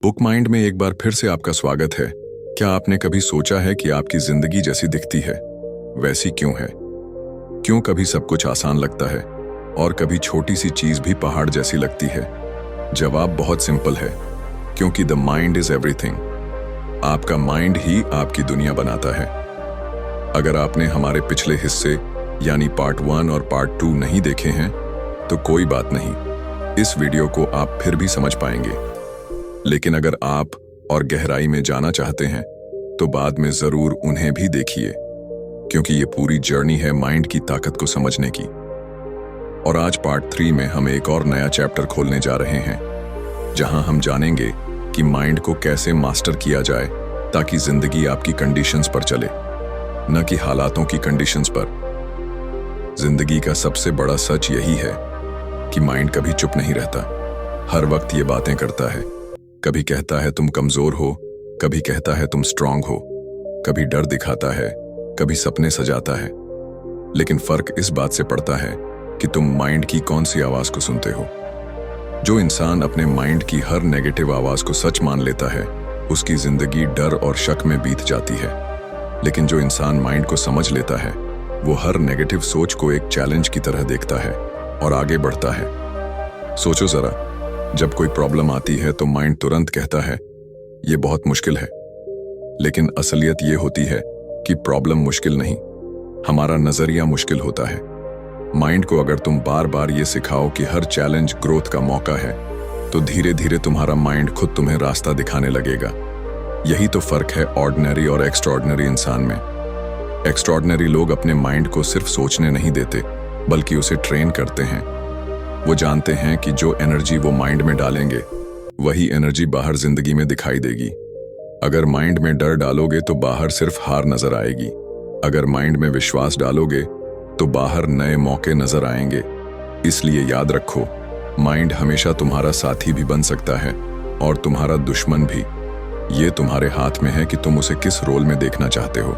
Book mind में एक बार फिर से आपका स्वागत है। क्या आपने कभी सोचा है कि आपकी जिंदगी जैसी दिखती है वैसी क्यों है? क्यों कभी सब कुछ आसान लगता है और कभी छोटी सी चीज भी पहाड़ जैसी लगती है? जवाब बहुत सिंपल है, क्योंकि द माइंड इज एवरीथिंग। आपका माइंड ही आपकी दुनिया बनाता है। अगर आपने हमारे पिछले हिस्से यानी पार्ट 1 और पार्ट 2 नहीं देखे हैं तो कोई बात नहीं, इस वीडियो को आप फिर भी समझ पाएंगे। लेकिन अगर आप और गहराई में जाना चाहते हैं तो बाद में जरूर उन्हें भी देखिए, क्योंकि ये पूरी जर्नी है माइंड की ताकत को समझने की। और आज पार्ट 3 में हम एक और नया चैप्टर खोलने जा रहे हैं, जहां हम जानेंगे कि माइंड को कैसे मास्टर किया जाए ताकि जिंदगी आपकी कंडीशंस पर चले, न कि हालातों की कंडीशंस पर। जिंदगी का सबसे बड़ा सच यही है कि माइंड कभी चुप नहीं रहता। हर वक्त ये बातें करता है। कभी कहता है तुम कमजोर हो, कभी कहता है तुम स्ट्रांग हो, कभी डर दिखाता है, कभी सपने सजाता है। लेकिन फर्क इस बात से पड़ता है कि तुम माइंड की कौन सी आवाज को सुनते हो। जो इंसान अपने माइंड की हर नेगेटिव आवाज को सच मान लेता है, उसकी जिंदगी डर और शक में बीत जाती है। लेकिन जो इंसान माइंड को समझ लेता है, वो हर नेगेटिव सोच को एक चैलेंज की तरह देखता है और आगे बढ़ता है। सोचो जरा, जब कोई प्रॉब्लम आती है तो माइंड तुरंत कहता है ये बहुत मुश्किल है। लेकिन असलियत ये होती है कि प्रॉब्लम मुश्किल नहीं, हमारा नजरिया मुश्किल होता है। माइंड को अगर तुम बार बार ये सिखाओ कि हर चैलेंज ग्रोथ का मौका है, तो धीरे धीरे तुम्हारा माइंड खुद तुम्हें रास्ता दिखाने लगेगा। यही तो फर्क है ऑर्डिनरी और एक्स्ट्राऑर्डिनरी इंसान में। एक्स्ट्राऑर्डिनरी लोग अपने माइंड को सिर्फ सोचने नहीं देते, बल्कि उसे ट्रेन करते हैं। वो जानते हैं कि जो एनर्जी वो माइंड में डालेंगे, वही एनर्जी बाहर जिंदगी में दिखाई देगी। अगर माइंड में डर डालोगे तो बाहर सिर्फ हार नजर आएगी। अगर माइंड में विश्वास डालोगे तो बाहर नए मौके नजर आएंगे। इसलिए याद रखो, माइंड हमेशा तुम्हारा साथी भी बन सकता है और तुम्हारा दुश्मन भी। ये तुम्हारे हाथ में है कि तुम उसे किस रोल में देखना चाहते हो।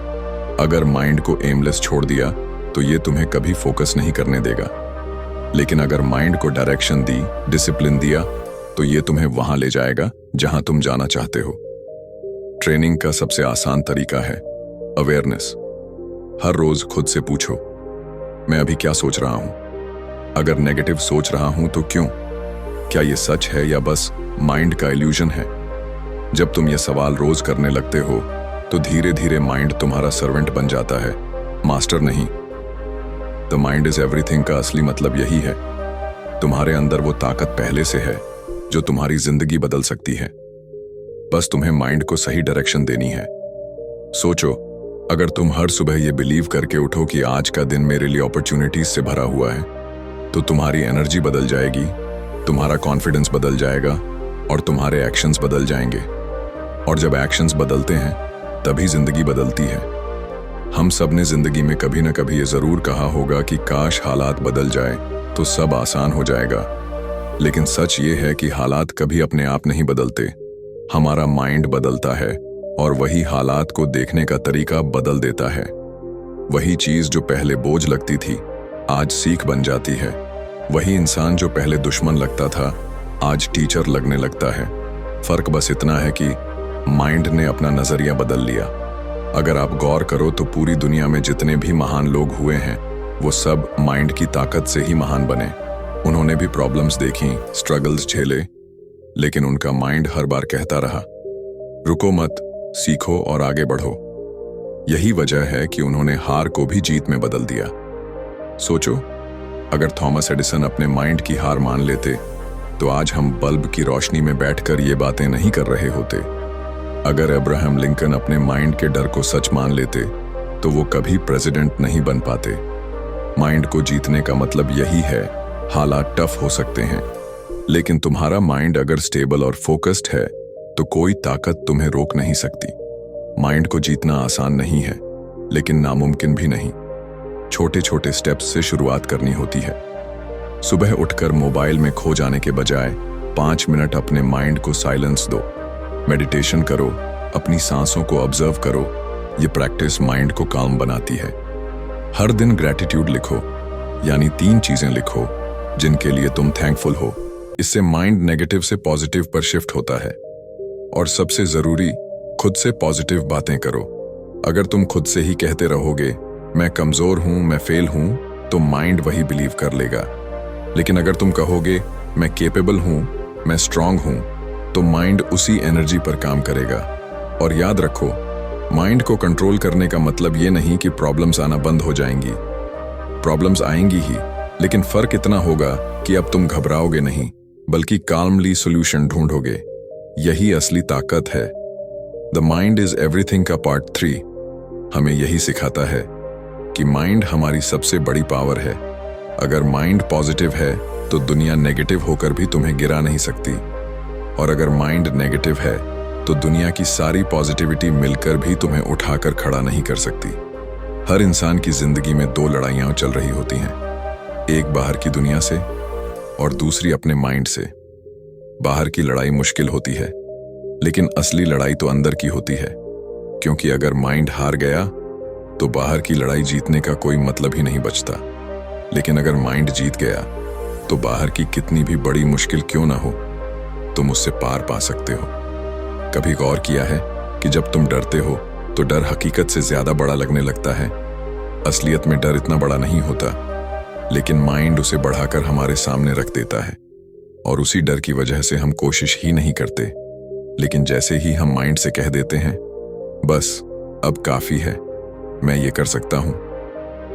अगर माइंड को एमलेस छोड़ दिया तो ये तुम्हें कभी फोकस नहीं करने देगा। लेकिन अगर माइंड को डायरेक्शन दी, डिसिप्लिन दिया, तो ये तुम्हें वहां ले जाएगा जहां तुम जाना चाहते हो। ट्रेनिंग का सबसे आसान तरीका है अवेयरनेस। हर रोज खुद से पूछो, मैं अभी क्या सोच रहा हूं? अगर नेगेटिव सोच रहा हूं तो क्यों? क्या ये सच है या बस माइंड का इल्यूजन है? जब तुम ये सवाल रोज करने लगते हो तो धीरे धीरे माइंड तुम्हारा सर्वेंट बन जाता है, मास्टर नहीं। द माइंड इज एवरीथिंग का असली मतलब यही है। तुम्हारे अंदर वो ताकत पहले से है जो तुम्हारी जिंदगी बदल सकती है। बस तुम्हें माइंड को सही डायरेक्शन देनी है। सोचो, अगर तुम हर सुबह ये बिलीव करके उठो कि आज का दिन मेरे लिए अपॉर्चुनिटीज से भरा हुआ है, तो तुम्हारी एनर्जी बदल जाएगी, तुम्हारा कॉन्फिडेंस बदल जाएगा और तुम्हारे एक्शंस बदल जाएंगे। और जब एक्शंस बदलते हैं तभी जिंदगी बदलती है। हम सब ने जिंदगी में कभी न कभी ये जरूर कहा होगा कि काश हालात बदल जाए तो सब आसान हो जाएगा। लेकिन सच ये है कि हालात कभी अपने आप नहीं बदलते, हमारा माइंड बदलता है और वही हालात को देखने का तरीका बदल देता है। वही चीज जो पहले बोझ लगती थी आज सीख बन जाती है। वही इंसान जो पहले दुश्मन लगता था आज टीचर लगने लगता है। फर्क बस इतना है कि माइंड ने अपना नजरिया बदल लिया। अगर आप गौर करो तो पूरी दुनिया में जितने भी महान लोग हुए हैं, वो सब माइंड की ताकत से ही महान बने। उन्होंने भी प्रॉब्लम्स देखी, स्ट्रगल्स झेले, लेकिन उनका माइंड हर बार कहता रहा, रुको मत, सीखो और आगे बढ़ो। यही वजह है कि उन्होंने हार को भी जीत में बदल दिया। सोचो, अगर थॉमस एडिसन अपने माइंड की हार मान लेते तो आज हम बल्ब की रोशनी में बैठकर ये बातें नहीं कर रहे होते। अगर अब्राहम लिंकन अपने माइंड के डर को सच मान लेते तो वो कभी प्रेसिडेंट नहीं बन पाते। माइंड को जीतने का मतलब यही है, हालात टफ हो सकते हैं, लेकिन तुम्हारा माइंड अगर स्टेबल और फोकस्ड है तो कोई ताकत तुम्हें रोक नहीं सकती। माइंड को जीतना आसान नहीं है, लेकिन नामुमकिन भी नहीं। छोटे छोटे स्टेप्स से शुरुआत करनी होती है। सुबह उठकर मोबाइल में खो जाने के बजाय 5 मिनट अपने माइंड को साइलेंस दो। मेडिटेशन करो, अपनी सांसों को ऑब्जर्व करो। ये प्रैक्टिस माइंड को काम बनाती है। हर दिन ग्रैटिट्यूड लिखो, यानी 3 चीजें लिखो जिनके लिए तुम थैंकफुल हो। इससे माइंड नेगेटिव से पॉजिटिव पर शिफ्ट होता है। और सबसे जरूरी, खुद से पॉजिटिव बातें करो। अगर तुम खुद से ही कहते रहोगे मैं कमजोर हूं, मैं फेल हूं, तो माइंड वही बिलीव कर लेगा। लेकिन अगर तुम कहोगे मैं केपेबल हूं, मैं स्ट्रांग हूं, तो माइंड उसी एनर्जी पर काम करेगा। और याद रखो, माइंड को कंट्रोल करने का मतलब ये नहीं कि प्रॉब्लम्स आना बंद हो जाएंगी। प्रॉब्लम्स आएंगी ही, लेकिन फर्क इतना होगा कि अब तुम घबराओगे नहीं, बल्कि काल्मली सॉल्यूशन ढूंढोगे। यही असली ताकत है। द माइंड इज एवरीथिंग का पार्ट 3 हमें यही सिखाता है कि माइंड हमारी सबसे बड़ी पावर है। अगर माइंड पॉजिटिव है तो दुनिया नेगेटिव होकर भी तुम्हें गिरा नहीं सकती, और अगर माइंड नेगेटिव है तो दुनिया की सारी पॉजिटिविटी मिलकर भी तुम्हें उठाकर खड़ा नहीं कर सकती। हर इंसान की जिंदगी में 2 लड़ाइयां चल रही होती हैं, एक बाहर की दुनिया से और दूसरी अपने माइंड से। बाहर की लड़ाई मुश्किल होती है, लेकिन असली लड़ाई तो अंदर की होती है, क्योंकि अगर माइंड हार गया तो बाहर की लड़ाई जीतने का कोई मतलब ही नहीं बचता। लेकिन अगर माइंड जीत गया तो बाहर की कितनी भी बड़ी मुश्किल क्यों ना हो, तुम उससे पार पा सकते हो। कभी गौर किया है कि जब तुम डरते हो तो डर हकीकत से ज्यादा बड़ा लगने लगता है। असलियत में डर इतना बड़ा नहीं होता, लेकिन माइंड उसे बढ़ाकर हमारे सामने रख देता है, और उसी डर की वजह से हम कोशिश ही नहीं करते। लेकिन जैसे ही हम माइंड से कह देते हैं बस अब काफी है, मैं ये कर सकता हूं,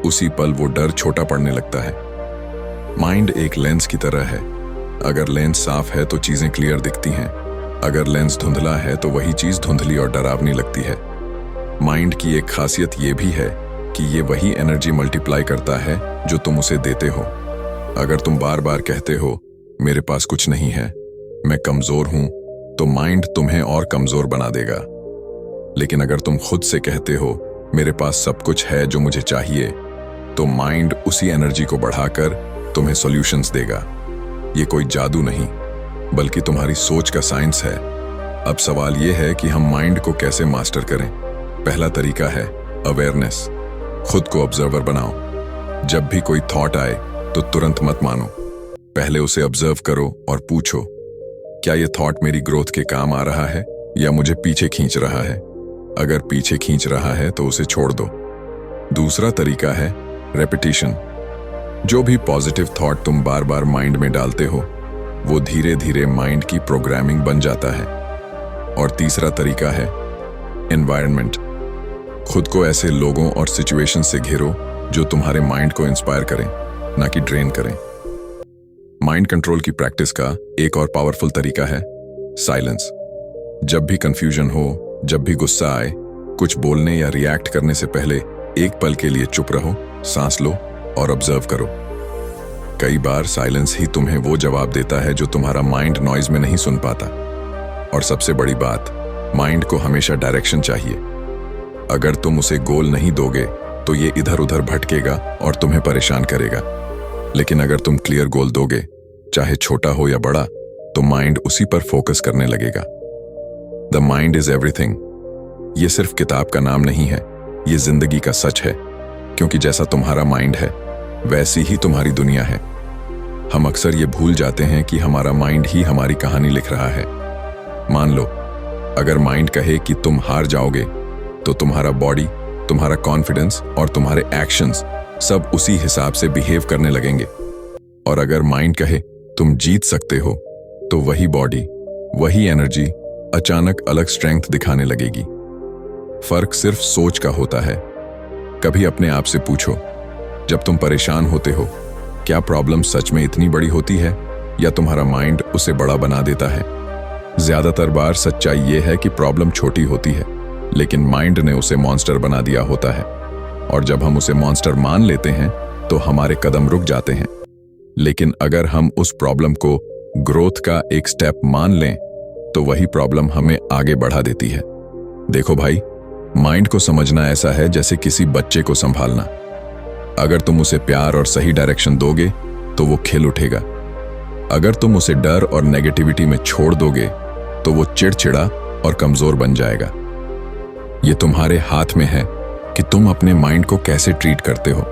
उसी पल वो डर छोटा पड़ने लगता है। माइंड एक लेंस की तरह है। अगर लेंस साफ है तो चीजें क्लियर दिखती हैं, अगर लेंस धुंधला है तो वही चीज धुंधली और डरावनी लगती है। माइंड की एक खासियत ये भी है कि ये वही एनर्जी मल्टीप्लाई करता है जो तुम उसे देते हो। अगर तुम बार बार कहते हो मेरे पास कुछ नहीं है, मैं कमजोर हूं, तो माइंड तुम्हें और कमजोर बना देगा। लेकिन अगर तुम खुद से कहते हो मेरे पास सब कुछ है जो मुझे चाहिए, तो माइंड उसी एनर्जी को बढ़ाकर तुम्हें सॉल्यूशंस देगा। ये कोई जादू नहीं, बल्कि तुम्हारी सोच का साइंस है। अब सवाल यह है कि हम माइंड को कैसे मास्टर करें। पहला तरीका है अवेयरनेस। खुद को ऑब्जर्वर बनाओ। जब भी कोई थॉट आए तो तुरंत मत मानो, पहले उसे ऑब्जर्व करो और पूछो क्या ये थॉट मेरी ग्रोथ के काम आ रहा है या मुझे पीछे खींच रहा है। अगर पीछे खींच रहा है तो उसे छोड़ दो। दूसरा तरीका है रेपिटेशन। जो भी पॉजिटिव थॉट तुम बार बार माइंड में डालते हो वो धीरे धीरे माइंड की प्रोग्रामिंग बन जाता है। और तीसरा तरीका है एनवायरनमेंट। खुद को ऐसे लोगों और सिचुएशन से घेरो जो तुम्हारे माइंड को इंस्पायर करें, ना कि ड्रेन करें। माइंड कंट्रोल की प्रैक्टिस का एक और पावरफुल तरीका है साइलेंस। जब भी कंफ्यूजन हो, जब भी गुस्सा आए, कुछ बोलने या रिएक्ट करने से पहले एक पल के लिए चुप रहो, सांस लो और ऑब्जर्व करो। कई बार साइलेंस ही तुम्हें वो जवाब देता है जो तुम्हारा माइंड नॉइज में नहीं सुन पाता। और सबसे बड़ी बात, माइंड को हमेशा डायरेक्शन चाहिए। अगर तुम उसे गोल नहीं दोगे तो ये इधर उधर भटकेगा और तुम्हें परेशान करेगा। लेकिन अगर तुम क्लियर गोल दोगे, चाहे छोटा हो या बड़ा, तो माइंड उसी पर फोकस करने लगेगा। The mind is everything. ये सिर्फ किताब का नाम नहीं है, ये जिंदगी का सच है। क्योंकि जैसा तुम्हारा माइंड है वैसी ही तुम्हारी दुनिया है। हम अक्सर ये भूल जाते हैं कि हमारा माइंड ही हमारी कहानी लिख रहा है। मान लो अगर माइंड कहे कि तुम हार जाओगे, तो तुम्हारा बॉडी, तुम्हारा कॉन्फिडेंस और तुम्हारे एक्शंस सब उसी हिसाब से बिहेव करने लगेंगे। और अगर माइंड कहे तुम जीत सकते हो, तो वही बॉडी, वही एनर्जी अचानक अलग स्ट्रेंथ दिखाने लगेगी। फर्क सिर्फ सोच का होता है। कभी अपने आप से पूछो, जब तुम परेशान होते हो, क्या प्रॉब्लम सच में इतनी बड़ी होती है या तुम्हारा माइंड उसे बड़ा बना देता है? ज्यादातर बार सच्चाई यह है कि प्रॉब्लम छोटी होती है, लेकिन माइंड ने उसे मॉन्स्टर बना दिया होता है। और जब हम उसे मॉन्स्टर मान लेते हैं तो हमारे कदम रुक जाते हैं। लेकिन अगर हम उस प्रॉब्लम को ग्रोथ का एक स्टेप मान लें, तो वही प्रॉब्लम हमें आगे बढ़ा देती है। देखो भाई, माइंड को समझना ऐसा है जैसे किसी बच्चे को संभालना। अगर तुम उसे प्यार और सही डायरेक्शन दोगे तो वो खिल उठेगा। अगर तुम उसे डर और नेगेटिविटी में छोड़ दोगे तो वो चिड़चिड़ा और कमजोर बन जाएगा। ये तुम्हारे हाथ में है कि तुम अपने माइंड को कैसे ट्रीट करते हो।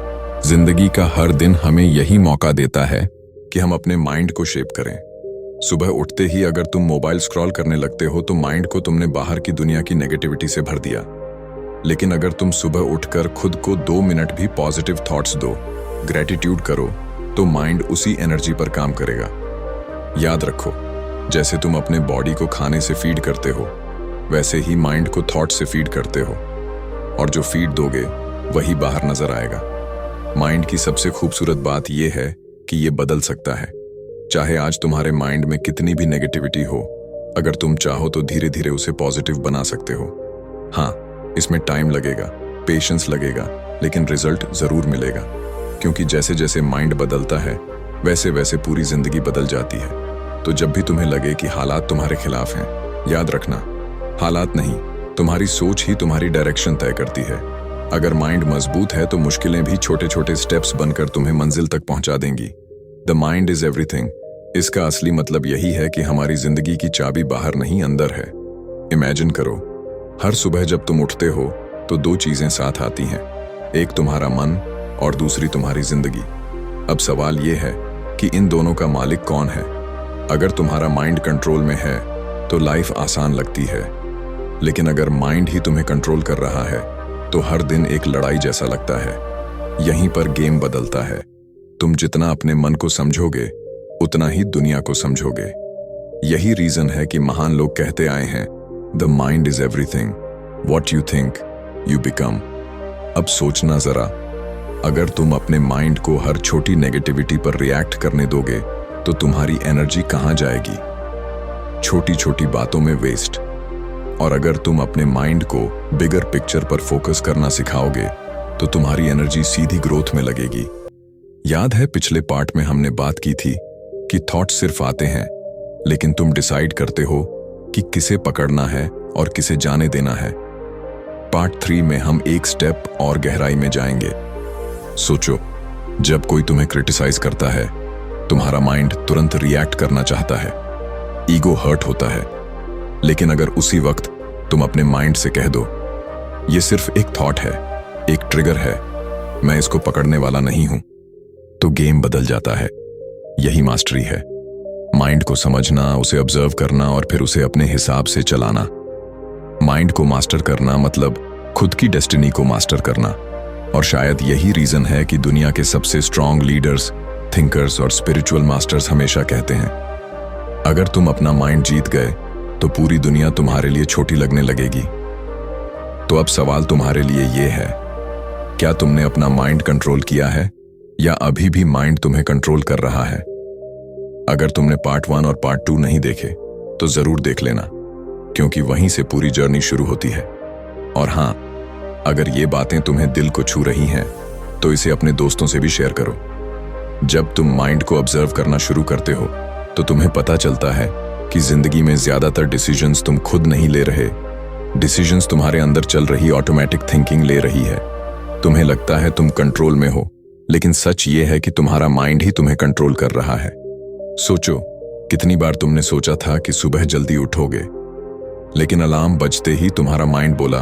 जिंदगी का हर दिन हमें यही मौका देता है कि हम अपने माइंड को शेप करें। सुबह उठते ही अगर तुम मोबाइल स्क्रॉल करने लगते हो तो माइंड को तुमने बाहर की दुनिया की नेगेटिविटी से भर दिया। लेकिन अगर तुम सुबह उठकर खुद को 2 मिनट भी पॉजिटिव थॉट्स दो, ग्रेटिट्यूड करो, तो माइंड उसी एनर्जी पर काम करेगा। याद रखो, जैसे तुम अपने बॉडी को खाने से फीड करते हो, वैसे ही माइंड को थॉट से फीड करते हो, और जो फीड दोगे वही बाहर नजर आएगा। माइंड की सबसे खूबसूरत बात यह है कि ये बदल सकता है। चाहे आज तुम्हारे माइंड में कितनी भी नेगेटिविटी हो, अगर तुम चाहो तो धीरे धीरे उसे पॉजिटिव बना सकते हो। हाँ, इसमें टाइम लगेगा, पेशेंस लगेगा, लेकिन रिजल्ट जरूर मिलेगा। क्योंकि जैसे जैसे माइंड बदलता है वैसे वैसे पूरी जिंदगी बदल जाती है। तो जब भी तुम्हें लगे कि हालात तुम्हारे खिलाफ हैं, याद रखना, हालात नहीं, तुम्हारी सोच ही तुम्हारी डायरेक्शन तय करती है। अगर माइंड मजबूत है तो मुश्किलें भी छोटे छोटे स्टेप्स बनकर तुम्हें मंजिल तक पहुंचा देंगी। The mind is everything. इसका असली मतलब यही है कि हमारी जिंदगी की चाबी बाहर नहीं, अंदर है। इमेजिन करो, हर सुबह जब तुम उठते हो तो 2 चीजें साथ आती हैं, एक तुम्हारा मन और दूसरी तुम्हारी जिंदगी। अब सवाल यह है कि इन दोनों का मालिक कौन है। अगर तुम्हारा माइंड कंट्रोल में है तो लाइफ आसान लगती है, लेकिन अगर माइंड ही तुम्हें कंट्रोल कर रहा है तो हर दिन एक लड़ाई जैसा लगता है। यहीं पर गेम बदलता है। तुम जितना अपने मन को समझोगे उतना ही दुनिया को समझोगे। यही रीजन है कि महान लोग कहते आए हैं, the mind is everything, what you think you become. अब सोचना जरा, अगर तुम अपने माइंड को हर छोटी नेगेटिविटी पर रिएक्ट करने दोगे तो तुम्हारी एनर्जी कहां जाएगी? छोटी छोटी बातों में वेस्ट। और अगर तुम अपने माइंड को बिगर पिक्चर पर फोकस करना सिखाओगे तो तुम्हारी एनर्जी सीधी ग्रोथ में लगेगी। याद है पिछले पार्ट में हमने बात की थी कि थॉट सिर्फ आते हैं, लेकिन तुम डिसाइड करते हो कि किसे पकड़ना है और किसे जाने देना है। पार्ट 3 में हम एक स्टेप और गहराई में जाएंगे। सोचो, जब कोई तुम्हें क्रिटिसाइज करता है, तुम्हारा माइंड तुरंत रिएक्ट करना चाहता है, ईगो हर्ट होता है। लेकिन अगर उसी वक्त तुम अपने माइंड से कह दो, ये सिर्फ एक थॉट है, एक ट्रिगर है, मैं इसको पकड़ने वाला नहीं हूं, तो गेम बदल जाता है। यही मास्टरी है, माइंड को समझना, उसे ऑब्जर्व करना और फिर उसे अपने हिसाब से चलाना। माइंड को मास्टर करना मतलब खुद की डेस्टिनी को मास्टर करना। और शायद यही रीजन है कि दुनिया के सबसे स्ट्रॉन्ग लीडर्स, थिंकर्स और स्पिरिचुअल मास्टर्स हमेशा कहते हैं, अगर तुम अपना माइंड जीत गए तो पूरी दुनिया तुम्हारे लिए छोटी लगने लगेगी। तो अब सवाल तुम्हारे लिए यह है, क्या तुमने अपना माइंड कंट्रोल किया है या अभी भी माइंड तुम्हें कंट्रोल कर रहा है? अगर तुमने पार्ट 1 और पार्ट 2 नहीं देखे तो जरूर देख लेना, क्योंकि वहीं से पूरी जर्नी शुरू होती है। और हां, अगर ये बातें तुम्हें दिल को छू रही हैं तो इसे अपने दोस्तों से भी शेयर करो। जब तुम माइंड को ऑब्जर्व करना शुरू करते हो तो तुम्हें पता चलता है कि जिंदगी में ज्यादातर डिसीजंस तुम खुद नहीं ले रहे, डिसीजंस तुम्हारे अंदर चल रही ऑटोमेटिक थिंकिंग ले रही है। तुम्हें लगता है तुम कंट्रोल में हो, लेकिन सच ये है कि तुम्हारा माइंड ही तुम्हें कंट्रोल कर रहा है। सोचो, कितनी बार तुमने सोचा था कि सुबह जल्दी उठोगे, लेकिन अलार्म बजते ही तुम्हारा माइंड बोला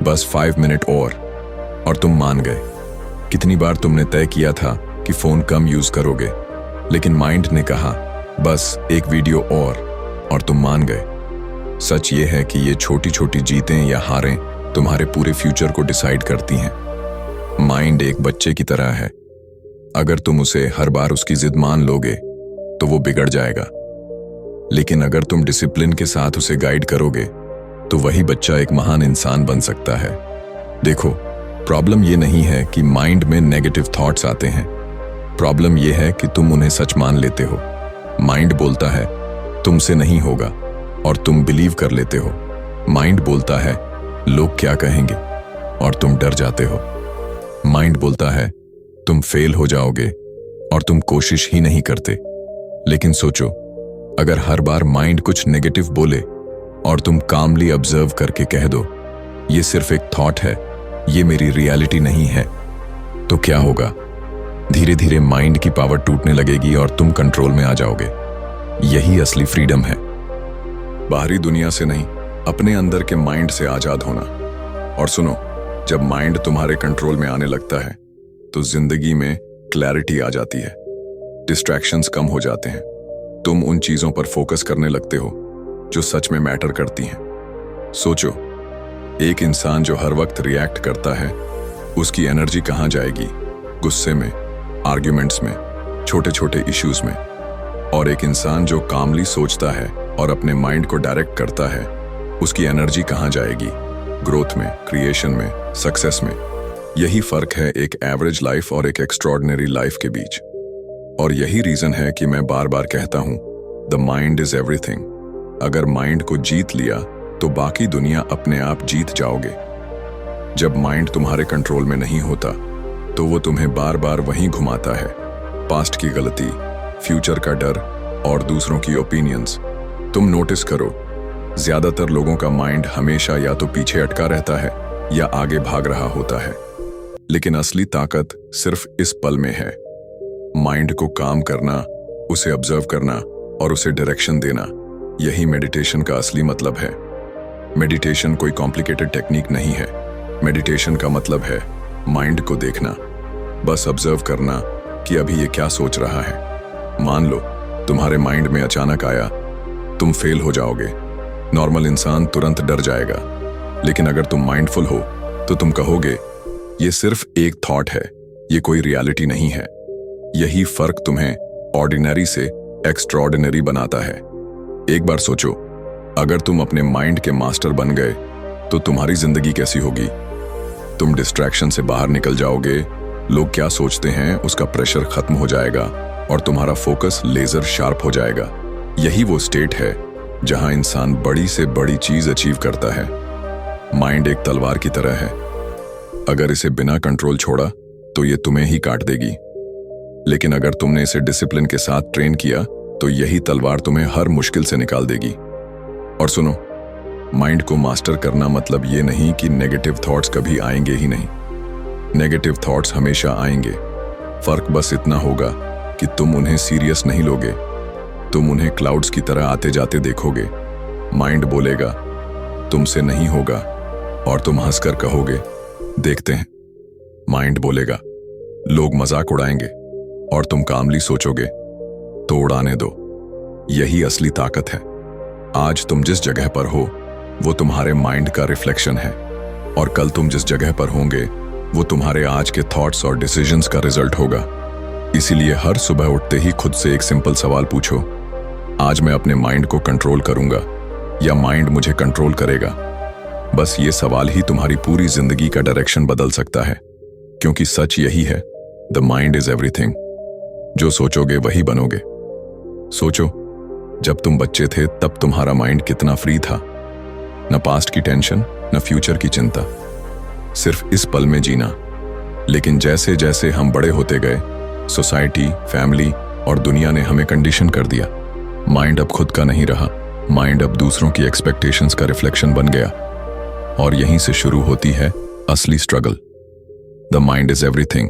बस 5 मिनट और तुम मान गए। कितनी बार तुमने तय किया था कि फोन कम यूज करोगे, लेकिन माइंड ने कहा बस एक वीडियो और तुम मान गए। सच ये है कि ये छोटी छोटी जीतें या हारें तुम्हारे पूरे फ्यूचर को डिसाइड करती हैं। माइंड एक बच्चे की तरह है, अगर तुम उसे हर बार उसकी जिद मान लोगे तो वो बिगड़ जाएगा, लेकिन अगर तुम डिसिप्लिन के साथ उसे गाइड करोगे तो वही बच्चा एक महान इंसान बन सकता है। देखो, प्रॉब्लम ये नहीं है कि माइंड में नेगेटिव थॉट्स आते हैं, प्रॉब्लम ये है कि तुम उन्हें सच मान लेते हो। माइंड बोलता है तुमसे नहीं होगा और तुम बिलीव कर लेते हो। माइंड बोलता है लोग क्या कहेंगे और तुम डर जाते हो। माइंड बोलता है तुम फेल हो जाओगे और तुम कोशिश ही नहीं करते। लेकिन सोचो, अगर हर बार माइंड कुछ नेगेटिव बोले और तुम कामली ऑब्जर्व करके कह दो ये सिर्फ एक थॉट है, ये मेरी रियलिटी नहीं है, तो क्या होगा? धीरे धीरे माइंड की पावर टूटने लगेगी और तुम कंट्रोल में आ जाओगे। यही असली फ्रीडम है, बाहरी दुनिया से नहीं, अपने अंदर के माइंड से आजाद होना। और सुनो, जब माइंड तुम्हारे कंट्रोल में आने लगता है तो जिंदगी में क्लैरिटी आ जाती है, डिस्ट्रैक्शंस कम हो जाते हैं तुम उन चीजों पर फोकस करने लगते हो जो सच में मैटर करती हैं। सोचो, एक इंसान जो हर वक्त रिएक्ट करता है, उसकी एनर्जी कहाँ जाएगी? गुस्से में, आर्ग्यूमेंट्स में, छोटे छोटे इश्यूज में। और एक इंसान जो कामली सोचता है और अपने माइंड को डायरेक्ट करता है, उसकी एनर्जी कहाँ जाएगी? ग्रोथ में, क्रिएशन में, सक्सेस में। यही फर्क है एक एवरेज लाइफ और एक एक्स्ट्रॉर्डिनरी लाइफ के बीच। और यही रीजन है कि मैं बार बार कहता हूं, द माइंड इज एवरीथिंग। अगर माइंड को जीत लिया तो बाकी दुनिया अपने आप जीत जाओगे। जब माइंड तुम्हारे कंट्रोल में नहीं होता तो वो तुम्हें बार बार वहीं घुमाता है। पास्ट की गलती, फ्यूचर का डर और दूसरों की ओपिनियंस। तुम नोटिस करो, ज्यादातर लोगों का माइंड हमेशा या तो पीछे अटका रहता है या आगे भाग रहा होता है। लेकिन असली ताकत सिर्फ इस पल में है। माइंड को काम करना, उसे ऑब्जर्व करना और उसे डायरेक्शन देना, यही मेडिटेशन का असली मतलब है। मेडिटेशन कोई कॉम्प्लिकेटेड टेक्निक नहीं है। मेडिटेशन का मतलब है माइंड को देखना, बस ऑब्जर्व करना कि अभी ये क्या सोच रहा है। मान लो तुम्हारे माइंड में अचानक आया, तुम फेल हो जाओगे। नॉर्मल इंसान तुरंत डर जाएगा, लेकिन अगर तुम माइंडफुल हो तो तुम कहोगे ये सिर्फ एक थॉट है, ये कोई रियलिटी नहीं है। यही फर्क तुम्हें ऑर्डिनरी से एक्स्ट्रॉर्डिनरी बनाता है। एक बार सोचो, अगर तुम अपने माइंड के मास्टर बन गए तो तुम्हारी जिंदगी कैसी होगी? तुम डिस्ट्रैक्शन से बाहर निकल जाओगे, लोग क्या सोचते हैं उसका प्रेशर खत्म हो जाएगा और तुम्हारा फोकस लेजर शार्प हो जाएगा। यही वो स्टेट है जहां इंसान बड़ी से बड़ी चीज अचीव करता है। माइंड एक तलवार की तरह है, अगर इसे बिना कंट्रोल छोड़ा तो ये तुम्हें ही काट देगी। लेकिन अगर तुमने इसे डिसिप्लिन के साथ ट्रेन किया तो यही तलवार तुम्हें हर मुश्किल से निकाल देगी। और सुनो, माइंड को मास्टर करना मतलब ये नहीं कि नेगेटिव थॉट्स कभी आएंगे ही नहीं। नेगेटिव थॉट्स हमेशा आएंगे, फर्क बस इतना होगा कि तुम उन्हें सीरियस नहीं लोगे। तुम उन्हें क्लाउड्स की तरह आते जाते देखोगे। माइंड बोलेगा तुमसे नहीं होगा और तुम हंसकर कहोगे देखते हैं। माइंड बोलेगा लोग मजाक उड़ाएंगे और तुम कामली सोचोगे तो उड़ाने दो। यही असली ताकत है। आज तुम जिस जगह पर हो वो तुम्हारे माइंड का रिफ्लेक्शन है, और कल तुम जिस जगह पर होंगे वो तुम्हारे आज के थॉट्स और डिसीजंस का रिजल्ट होगा। इसीलिए हर सुबह उठते ही खुद से एक सिंपल सवाल पूछो, आज मैं अपने माइंड को कंट्रोल करूंगा या माइंड मुझे कंट्रोल करेगा? बस ये सवाल ही तुम्हारी पूरी जिंदगी का डायरेक्शन बदल सकता है। क्योंकि सच यही है, द माइंड इज एवरीथिंग। जो सोचोगे वही बनोगे। सोचो, जब तुम बच्चे थे तब तुम्हारा माइंड कितना फ्री था। न पास्ट की टेंशन, न फ्यूचर की चिंता, सिर्फ इस पल में जीना। लेकिन जैसे जैसे हम बड़े होते गए, सोसाइटी, फैमिली और दुनिया ने हमें कंडीशन कर दिया। माइंड अब खुद का नहीं रहा, माइंड अब दूसरों की एक्सपेक्टेशंस का रिफ्लेक्शन बन गया। और यहीं से शुरू होती है असली struggle. The mind is everything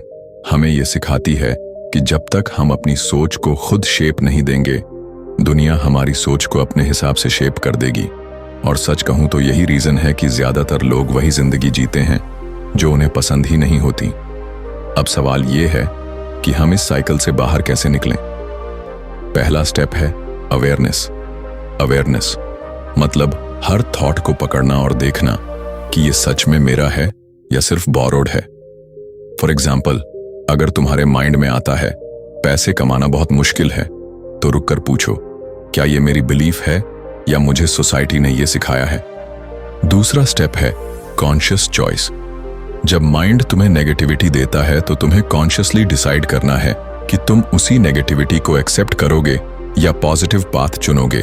हमें यह सिखाती है कि जब तक हम अपनी सोच को खुद शेप नहीं देंगे, दुनिया हमारी सोच को अपने हिसाब से शेप कर देगी। और सच कहूं तो यही रीजन है कि ज्यादातर लोग वही जिंदगी जीते हैं जो उन्हें पसंद ही नहीं होती। अब सवाल यह है कि हम इस साइकिल से बाहर कैसे निकलें। पहला स्टेप है अवेयरनेस। अवेयरनेस मतलब हर थॉट को पकड़ना और देखना कि ये सच में मेरा है या सिर्फ बोरोड है। फॉर एग्जाम्पल, अगर तुम्हारे माइंड में आता है पैसे कमाना बहुत मुश्किल है, तो रुककर पूछो क्या ये मेरी बिलीफ है या मुझे सोसाइटी ने ये सिखाया है। दूसरा स्टेप है कॉन्शियस चॉइस। जब माइंड तुम्हें नेगेटिविटी देता है तो तुम्हें कॉन्शियसली डिसाइड करना है कि तुम उसी नेगेटिविटी को एक्सेप्ट करोगे या पॉजिटिव पाथ चुनोगे।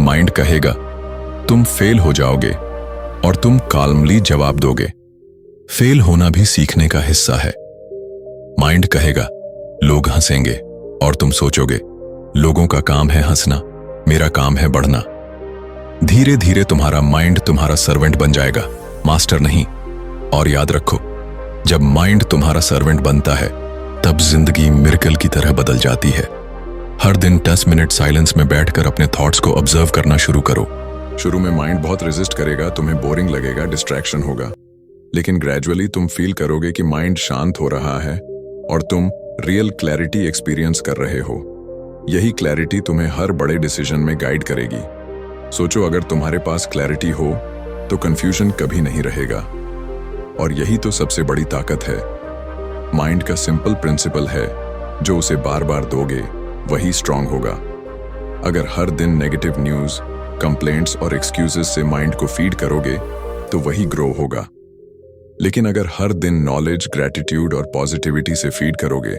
माइंड कहेगा तुम फेल हो जाओगे और तुम काल्मली जवाब दोगे। फेल होना भी सीखने का हिस्सा है। माइंड कहेगा लोग हंसेंगे और तुम सोचोगे लोगों का काम है हंसना, मेरा काम है बढ़ना। धीरे धीरे तुम्हारा माइंड तुम्हारा सर्वेंट बन जाएगा, मास्टर नहीं। और याद रखो, जब माइंड तुम्हारा सर्वेंट बनता है तब जिंदगी मिरेकल की तरह बदल जाती है। हर दिन 10 मिनट साइलेंस में बैठकर अपने थॉट्स को ऑब्जर्व करना शुरू करो। शुरू में माइंड बहुत रेजिस्ट करेगा, तुम्हें बोरिंग लगेगा, डिस्ट्रैक्शन होगा। लेकिन ग्रेजुअली तुम फील करोगे कि माइंड शांत हो रहा है और तुम रियल क्लैरिटी एक्सपीरियंस कर रहे हो। यही क्लैरिटी तुम्हें हर बड़े डिसीजन में गाइड करेगी। सोचो, अगर तुम्हारे पास क्लैरिटी हो तो कंफ्यूजन कभी नहीं रहेगा। और यही तो सबसे बड़ी ताकत है। माइंड का सिंपल प्रिंसिपल है, जो उसे बार बार दोगे वही स्ट्रांग होगा। अगर हर दिन नेगेटिव न्यूज़, कंप्लेंट्स और एक्सक्यूजेस से माइंड को फीड करोगे तो वही ग्रो होगा। लेकिन अगर हर दिन नॉलेज, ग्रैटिट्यूड और पॉजिटिविटी से फीड करोगे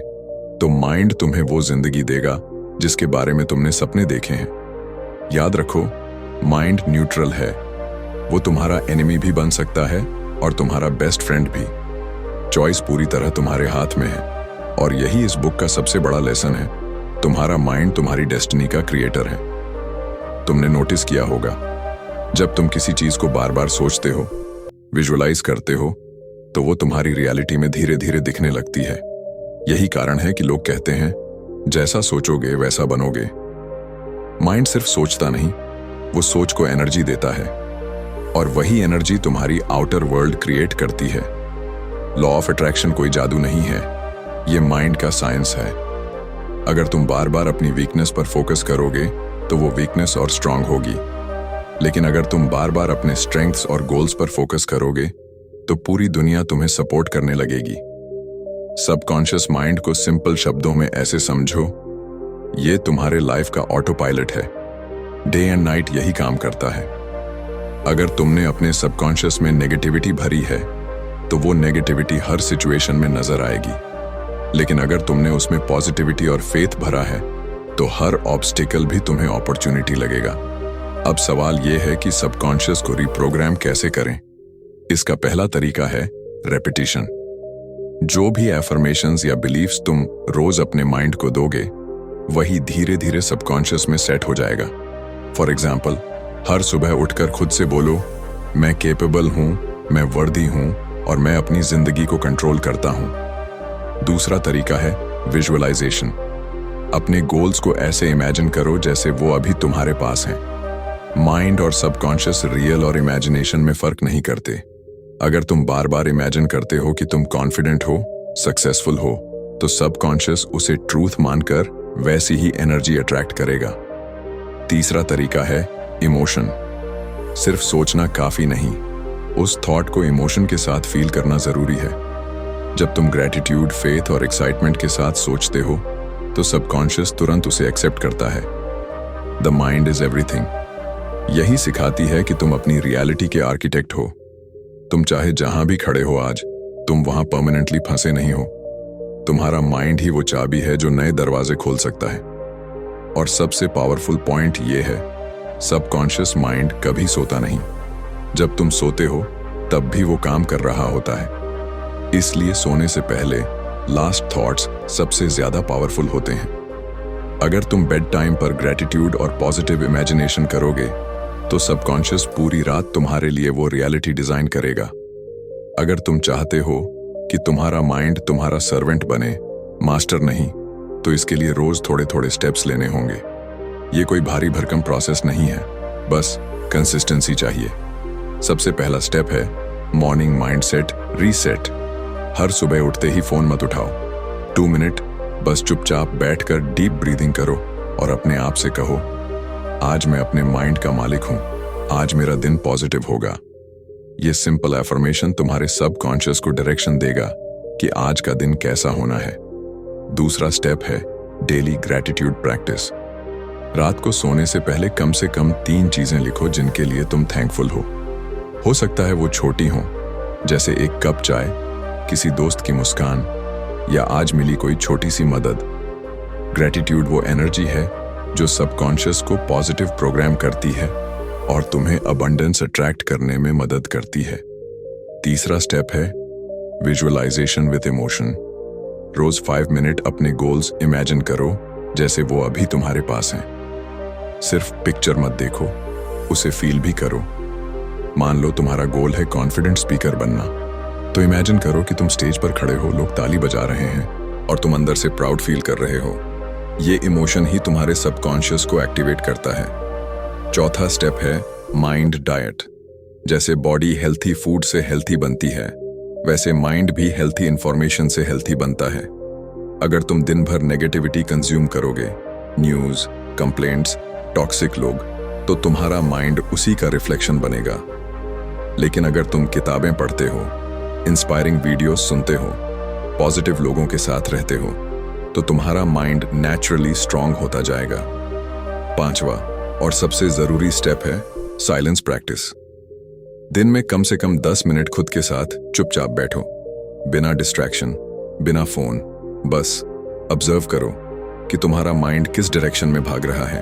तो माइंड तुम्हें वो जिंदगी देगा जिसके बारे में तुमने सपने देखे हैं। याद रखो, माइंड न्यूट्रल है। वो तुम्हारा एनिमी भी बन सकता है और तुम्हारा बेस्ट फ्रेंड भी। चॉइस पूरी तरह तुम्हारे हाथ में है। और यही इस बुक का सबसे बड़ा लेसन है। तुम्हारा माइंड तुम्हारी डेस्टिनी का क्रिएटर है। तुमने नोटिस किया होगा, जब तुम किसी चीज को बार बार सोचते हो, विजुअलाइज करते हो, तो वो तुम्हारी रियलिटी में धीरे धीरे दिखने लगती है। यही कारण है कि लोग कहते हैं, जैसा सोचोगे वैसा बनोगे। माइंड सिर्फ सोचता नहीं, वो सोच को एनर्जी देता है और वही एनर्जी तुम्हारी आउटर वर्ल्ड क्रिएट करती है। लॉ ऑफ अट्रैक्शन कोई जादू नहीं है, ये माइंड का साइंस है। अगर तुम बार बार अपनी वीकनेस पर फोकस करोगे तो वो वीकनेस और स्ट्रांग होगी। लेकिन अगर तुम बार बार अपने स्ट्रेंथ्स और गोल्स पर फोकस करोगे तो पूरी दुनिया तुम्हें सपोर्ट करने लगेगी। सबकॉन्शियस माइंड को सिंपल शब्दों में ऐसे समझो, ये तुम्हारे लाइफ का ऑटो पायलट है। डे एंड नाइट यही काम करता है। अगर तुमने अपने सबकॉन्शियस में नेगेटिविटी भरी है तो वो नेगेटिविटी हर सिचुएशन में नजर आएगी। लेकिन अगर तुमने उसमें पॉजिटिविटी और फेथ भरा है तो हर ऑब्स्टिकल भी तुम्हें अपॉर्चुनिटी लगेगा। अब सवाल यह है कि सबकॉन्शियस को रिप्रोग्राम कैसे करें। इसका पहला तरीका है रेपिटेशन। जो भी एफर्मेशंस या बिलीफ्स तुम रोज अपने माइंड को दोगे वही धीरे धीरे सबकॉन्शियस में सेट हो जाएगा। फॉर एग्जाम्पल, हर सुबह उठकर खुद से बोलो, मैं केपेबल हूं, मैं वर्दी हूं और मैं अपनी जिंदगी को कंट्रोल करता हूं। दूसरा तरीका है विजुअलाइजेशन। अपने गोल्स को ऐसे इमेजिन करो जैसे वो अभी तुम्हारे पास हैं। माइंड और सबकॉन्शियस रियल और इमेजिनेशन में फर्क नहीं करते। अगर तुम बार बार इमेजिन करते हो कि तुम कॉन्फिडेंट हो, सक्सेसफुल हो, तो सबकॉन्शियस उसे ट्रूथ मानकर वैसी ही एनर्जी अट्रैक्ट करेगा। तीसरा तरीका है इमोशन। सिर्फ सोचना काफी नहीं, उस थॉट को इमोशन के साथ फील करना जरूरी है। जब तुम ग्रैटिट्यूड, फेथ और एक्साइटमेंट के साथ सोचते हो तो सबकॉन्शियस तुरंत उसे एक्सेप्ट करता है। The mind is everything. यही सिखाती है कि तुम अपनी रियलिटी के आर्किटेक्ट हो। तुम चाहे जहां भी खड़े हो आज, तुम वहां परमानेंटली फंसे नहीं हो। तुम्हारा माइंड ही वो चाबी है जो नए दरवाजे खोल सकता है। और सबसे पावरफुल पॉइंट ये है, सबकॉन्शियस माइंड कभी सोता नहीं। जब तुम सोते हो तब भी वो काम कर रहा होता है। इसलिए सोने से पहले लास्ट थॉट्स सबसे ज्यादा पावरफुल होते हैं। अगर तुम बेड टाइम पर ग्रैटिट्यूड और पॉजिटिव इमेजिनेशन करोगे तो सबकॉन्शियस पूरी रात तुम्हारे लिए वो रियलिटी डिजाइन करेगा। अगर तुम चाहते हो कि तुम्हारा माइंड तुम्हारा सर्वेंट बने, मास्टर नहीं, तो इसके लिए रोज थोड़े थोड़े स्टेप्स लेने होंगे। ये कोई भारी भरकम प्रोसेस नहीं है, बस कंसिस्टेंसी चाहिए। सबसे पहला स्टेप है मॉर्निंग माइंडसेट रीसेट। हर सुबह उठते ही फोन मत उठाओ। 2 मिनट बस चुपचाप बैठकर डीप ब्रीदिंग करो और अपने आप से कहो, आज मैं अपने माइंड का मालिक हूं, आज मेरा दिन पॉजिटिव होगा। ये सिंपल एफर्मेशन तुम्हारे सबकॉन्शियस को डायरेक्शन देगा कि आज का दिन कैसा होना है। दूसरा स्टेप है डेली ग्रैटिट्यूड प्रैक्टिस। रात को सोने से कम 3 चीजें लिखो जिनके लिए तुम थैंकफुल हो सकता है वो छोटी हो, जैसे एक कप चाय, किसी दोस्त की मुस्कान या आज मिली कोई छोटी सी मदद। ग्रैटिट्यूड वो एनर्जी है जो सबकॉन्शियस को पॉजिटिव प्रोग्राम करती है और तुम्हें अबंडेंस अट्रैक्ट करने में मदद करती है। तीसरा स्टेप है विजुअलाइजेशन विद इमोशन। रोज 5 मिनट अपने गोल्स इमेजिन करो जैसे वो अभी तुम्हारे पास हैं। सिर्फ पिक्चर मत देखो, उसे फील भी करो। मान लो तुम्हारा गोल है कॉन्फिडेंट स्पीकर बनना, तो इमेजिन करो कि तुम स्टेज पर खड़े हो, लोग ताली बजा रहे हैं और तुम अंदर से प्राउड फील कर रहे हो। ये इमोशन ही तुम्हारे सबकॉन्शियस को एक्टिवेट करता है। चौथा स्टेप है माइंड डाइट। जैसे बॉडी हेल्थी फूड से हेल्थी बनती है, वैसे माइंड भी हेल्थी इंफॉर्मेशन से हेल्थी बनता है। अगर तुम दिन भर नेगेटिविटी कंज्यूम करोगे न्यूज़, कंप्लेंट्स, टॉक्सिक लोग, तो तुम्हारा माइंड उसी का रिफ्लेक्शन बनेगा। लेकिन अगर तुम किताबें पढ़ते हो, इंस्पायरिंग वीडियोस सुनते हो, पॉजिटिव लोगों के साथ रहते हो, तो तुम्हारा माइंड नेचुरली स्ट्रांग होता जाएगा। पांचवा और सबसे जरूरी स्टेप है साइलेंस प्रैक्टिस। दिन में कम से कम 10 मिनट खुद के साथ चुपचाप बैठो, बिना डिस्ट्रैक्शन, बिना फोन। बस ऑब्जर्व करो कि तुम्हारा माइंड किस डायरेक्शन में भाग रहा है।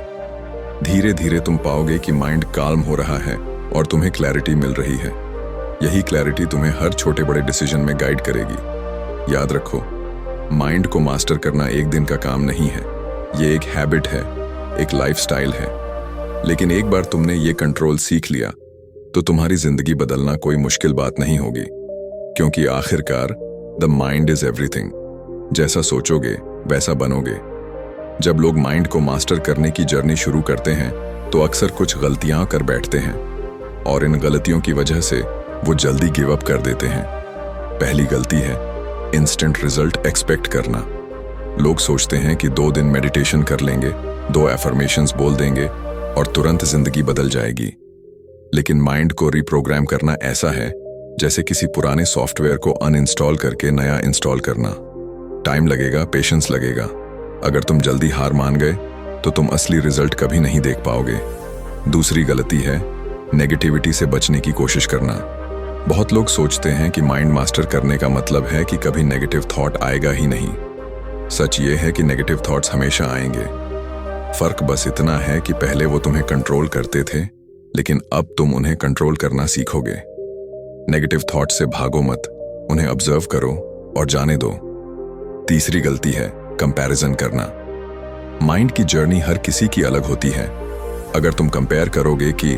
धीरे धीरे तुम पाओगे कि माइंड काल्म हो रहा है और तुम्हें क्लैरिटी मिल रही है। यही क्लैरिटी तुम्हें हर छोटे बड़े डिसीजन में गाइड करेगी। याद रखो, माइंड को मास्टर करना एक दिन का काम नहीं है। ये एक हैबिट है, एक लाइफस्टाइल है। लेकिन एक बार तुमने ये कंट्रोल सीख लिया तो तुम्हारी जिंदगी बदलना कोई मुश्किल बात नहीं होगी, क्योंकि आखिरकार द माइंड इज एवरीथिंग। जैसा सोचोगे वैसा बनोगे। जब लोग माइंड को मास्टर करने की जर्नी शुरू करते हैं तो अक्सर कुछ गलतियां कर बैठते हैं और इन गलतियों की वजह से वो जल्दी गिव अप कर देते हैं। पहली गलती है इंस्टेंट रिजल्ट एक्सपेक्ट करना। लोग सोचते हैं कि 2 दिन मेडिटेशन कर लेंगे, 2 एफर्मेशंस बोल देंगे और तुरंत जिंदगी बदल जाएगी। लेकिन माइंड को रिप्रोग्राम करना ऐसा है जैसे किसी पुराने सॉफ्टवेयर को अनइंस्टॉल करके नया इंस्टॉल करना। टाइम लगेगा, पेशेंस लगेगा। अगर तुम जल्दी हार मान गए तो तुम असली रिजल्ट कभी नहीं देख पाओगे। दूसरी गलती है नेगेटिविटी से बचने की कोशिश करना। बहुत लोग सोचते हैं कि माइंड मास्टर करने का मतलब है कि कभी नेगेटिव थॉट आएगा ही नहीं। सच ये है कि नेगेटिव थॉट्स हमेशा आएंगे। फर्क बस इतना है कि पहले वो तुम्हें कंट्रोल करते थे, लेकिन अब तुम उन्हें कंट्रोल करना सीखोगे। नेगेटिव थॉट से भागो मत, उन्हें ऑब्जर्व करो और जाने दो। तीसरी गलती है कंपैरिजन करना। माइंड की जर्नी हर किसी की अलग होती है। अगर तुम कंपेयर करोगे कि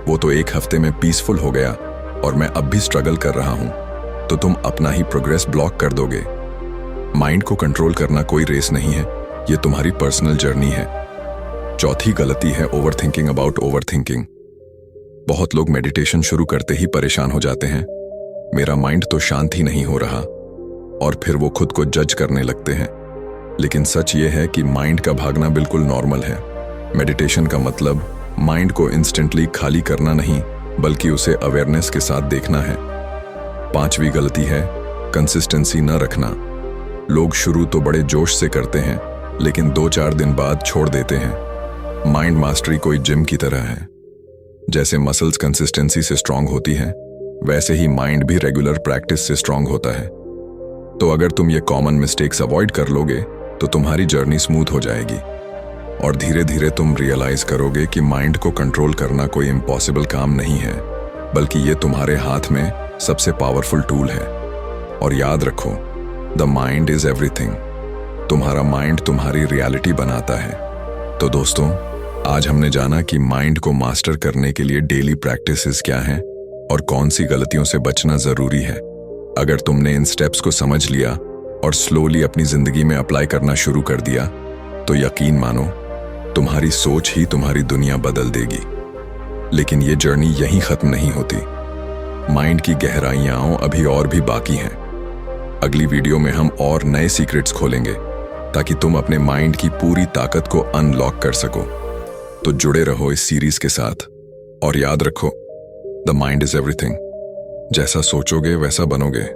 वो तो 1 हफ्ते में पीसफुल हो गया और मैं अब भी स्ट्रगल कर रहा हूं, तो तुम अपना ही प्रोग्रेस ब्लॉक कर दोगे। माइंड को कंट्रोल करना कोई रेस नहीं है, ये तुम्हारी पर्सनल जर्नी है। चौथी गलती है ओवरथिंकिंग अबाउट ओवरथिंकिंग। बहुत लोग मेडिटेशन शुरू करते ही परेशान हो जाते हैं, मेरा माइंड तो शांत ही नहीं हो रहा, और फिर वो खुद को जज करने लगते हैं। लेकिन सच ये है कि माइंड का भागना बिल्कुल नॉर्मल है। मेडिटेशन का मतलब माइंड को इंस्टेंटली खाली करना नहीं, बल्कि उसे अवेयरनेस के साथ देखना है। पांचवी गलती है कंसिस्टेंसी न रखना। लोग शुरू तो बड़े जोश से करते हैं, लेकिन 2-4 दिन बाद छोड़ देते हैं। माइंड मास्टरी कोई जिम की तरह है। जैसे मसल्स कंसिस्टेंसी से स्ट्रांग होती है, वैसे ही माइंड भी रेगुलर प्रैक्टिस से स्ट्रांग होता है। तो अगर तुम ये कॉमन मिस्टेक्स अवॉइड कर लोगे तो तुम्हारी जर्नी स्मूथ हो जाएगी और धीरे धीरे तुम रियलाइज करोगे कि माइंड को कंट्रोल करना कोई इम्पॉसिबल काम नहीं है, बल्कि ये तुम्हारे हाथ में सबसे पावरफुल टूल है। और याद रखो, द माइंड इज एवरीथिंग। तुम्हारा माइंड तुम्हारी रियलिटी बनाता है। तो दोस्तों, आज हमने जाना कि माइंड को मास्टर करने के लिए डेली प्रैक्टिसेस क्या हैं और कौन सी गलतियों से बचना जरूरी है। अगर तुमने इन स्टेप्स को समझ लिया और स्लोली अपनी जिंदगी में अप्लाई करना शुरू कर दिया, तो यकीन मानो, तुम्हारी सोच ही तुम्हारी दुनिया बदल देगी। लेकिन ये जर्नी यहीं खत्म नहीं होती। माइंड की गहराइयां अभी और भी बाकी हैं। अगली वीडियो में हम और नए सीक्रेट्स खोलेंगे ताकि तुम अपने माइंड की पूरी ताकत को अनलॉक कर सको। तो जुड़े रहो इस सीरीज के साथ और याद रखो, द माइंड इज एवरीथिंग। जैसा सोचोगे वैसा बनोगे।